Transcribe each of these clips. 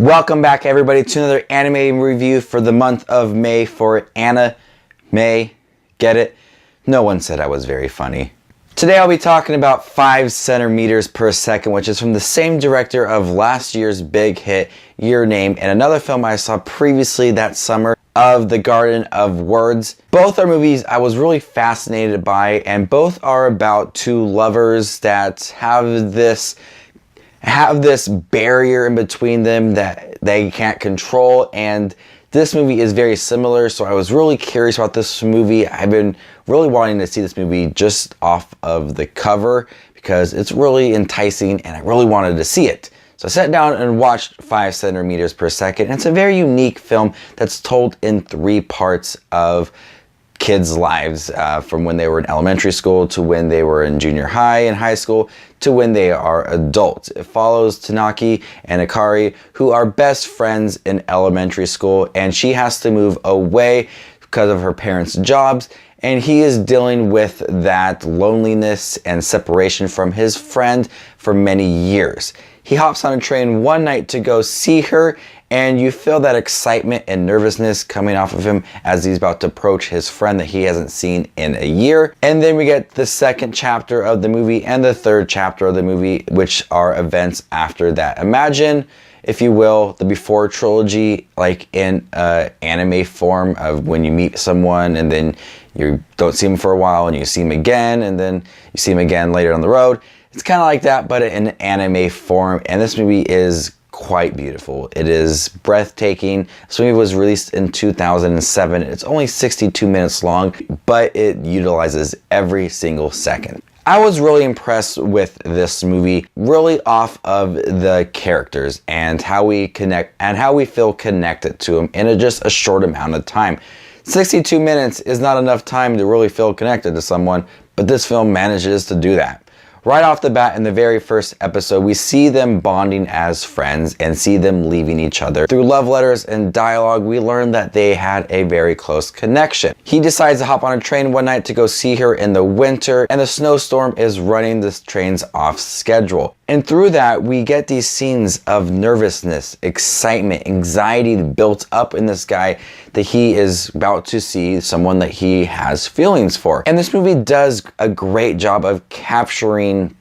Welcome back, everybody, to another anime review for the month of May for Anna May. Get it? No one said I was very funny. Today I'll be talking about 5 centimeters per second, which is from the same director of last year's big hit, Your Name, and another film I saw previously that summer of The Garden of Words. Both are movies I was really fascinated by, and both are about two lovers that have this barrier in between them that they can't control, and this movie is very similar, so I was really curious about this movie. I've been really wanting to see this movie just off of the cover because it's really enticing and I really wanted to see it. So I sat down and watched 5 centimeters per second. And it's a very unique film that's told in 3 parts of kids' lives, from when they were in elementary school to when they were in junior high and high school to when they are adults. It follows Tanaki and Akari, who are best friends in elementary school, and she has to move away because of her parents' jobs, and he is dealing with that loneliness and separation from his friend for many years. He hops on a train one night to go see her, and you feel that excitement and nervousness coming off of him as he's about to approach his friend that he hasn't seen in a year. And then we get the second chapter of the movie and the third chapter of the movie, which are events after that. Imagine, if you will, the before trilogy, like in anime form, of when you meet someone and then you don't see him for a while and you see him again and then you see him again later on the road. It's kind of like that, but in anime form, and this movie is quite beautiful. It is breathtaking. This movie was released in 2007. It's only 62 minutes long, but it utilizes every single second. I was really impressed with this movie, really off of the characters and how we connect and how we feel connected to them in just a short amount of time. 62 minutes is not enough time to really feel connected to someone, but this film manages to do that. Right off the bat, in the very first episode, we see them bonding as friends and see them leaving each other. Through love letters and dialogue, we learn that they had a very close connection. He decides to hop on a train one night to go see her in the winter, and the snowstorm is running the trains off schedule. And through that, we get these scenes of nervousness, excitement, anxiety built up in this guy that he is about to see someone that he has feelings for. And this movie does a great job of capturing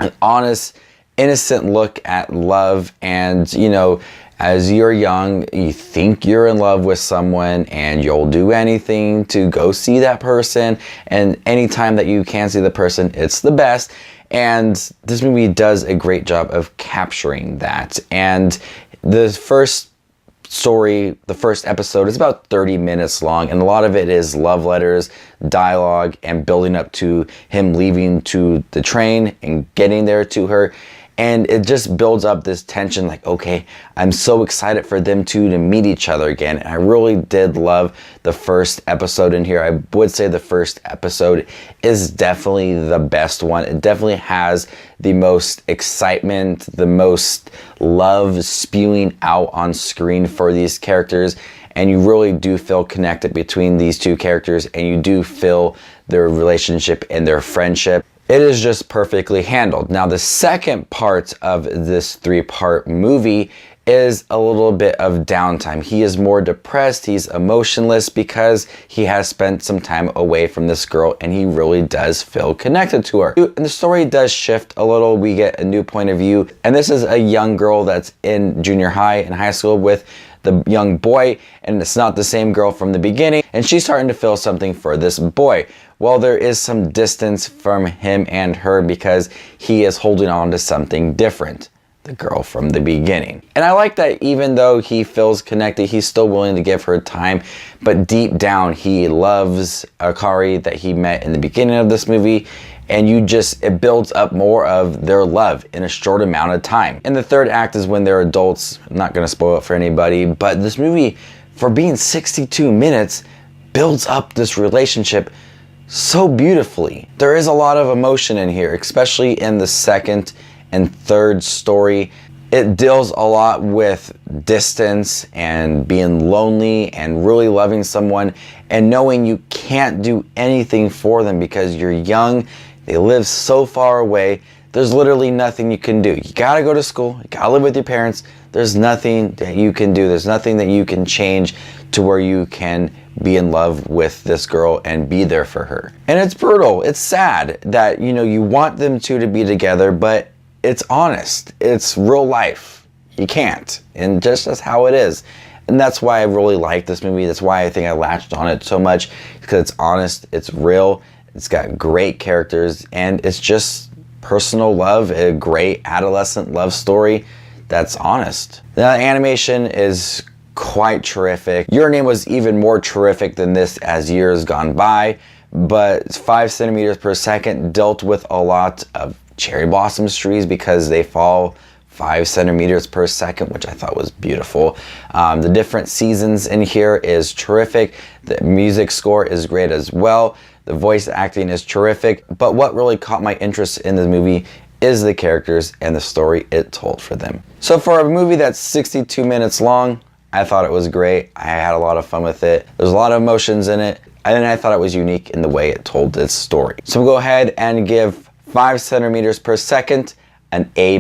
an honest, innocent look at love. And, you know, as you're young, you think you're in love with someone and you'll do anything to go see that person. And anytime that you can see the person, it's the best. And this movie does a great job of capturing that. And the first story, the first episode, is about 30 minutes long, and a lot of it is love letters, dialogue, and building up to him leaving to the train and getting there to her. And it just builds up this tension, like, okay, I'm so excited for them two to meet each other again. And I really did love the first episode in here. I would say the first episode is definitely the best one. It definitely has the most excitement, the most love spewing out on screen for these characters. And you really do feel connected between these two characters, and you do feel their relationship and their friendship. It is just perfectly handled. Now, the second part of this 3-part movie is a little bit of downtime. He is more depressed, he's emotionless because he has spent some time away from this girl, and he really does feel connected to her. And the story does shift a little. We get a new point of view, and this is a young girl that's in junior high and high school with the young boy, and it's not the same girl from the beginning, and she's starting to feel something for this boy. Well, there is some distance from him and her because he is holding on to something different, the girl from the beginning. And I like that even though he feels connected, he's still willing to give her time, but deep down he loves Akari that he met in the beginning of this movie, and it builds up more of their love in a short amount of time. And the third act is when they're adults. I'm not gonna spoil it for anybody, but this movie, for being 62 minutes, builds up this relationship so beautifully. There is a lot of emotion in here, especially in the second and third story. It deals a lot with distance and being lonely and really loving someone and knowing you can't do anything for them because you're young They live so far away. There's literally nothing you can do. You gotta go to school. You gotta live with your parents. There's nothing that you can do. There's nothing that you can change to where you can be in love with this girl and be there for her. And it's brutal. It's sad that, you know, you want them two to be together, but it's honest. It's real life. You can't. And just that's how it is. And that's why I really like this movie. That's why I think I latched on it so much, because it's honest, it's real, it's got great characters, and it's just personal love, a great adolescent love story that's honest. The animation is quite terrific. Your Name was even more terrific than this as years gone by, but 5 centimeters per second dealt with a lot of cherry blossom trees because they fall 5 centimeters per second, which I thought was beautiful. The different seasons in here is terrific. The music score is great as well. The voice acting is terrific. But what really caught my interest in the movie is the characters and the story it told for them. So for a movie that's 62 minutes long, I thought it was great. I had a lot of fun with it. There's a lot of emotions in it. And I thought it was unique in the way it told its story. So we'll go ahead and give 5 centimeters per second an A-.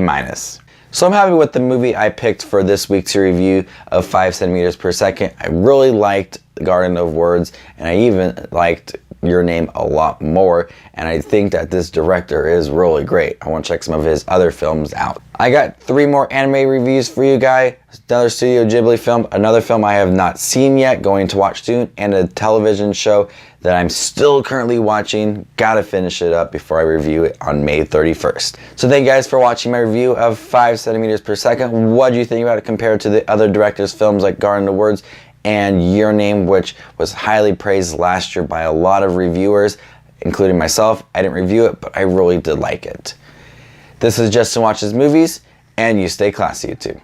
So I'm happy with the movie I picked for this week's review of 5 centimeters per second. I really liked Garden of Words, and I even liked Your Name a lot more, and I think that this director is really great. I want to check some of his other films out. I got 3 more anime reviews for you guys. Another Studio Ghibli film, another film I have not seen yet, going to watch soon, and a television show that I'm still currently watching. Gotta finish it up before I review it on May 31st. So thank you guys for watching my review of 5 centimeters per second. What do you think about it compared to the other directors' films like Garden of Words and Your Name, which was highly praised last year by a lot of reviewers, including myself? I didn't review it, but I really did like it. This is Justin Watches Movies, and you stay classy, YouTube.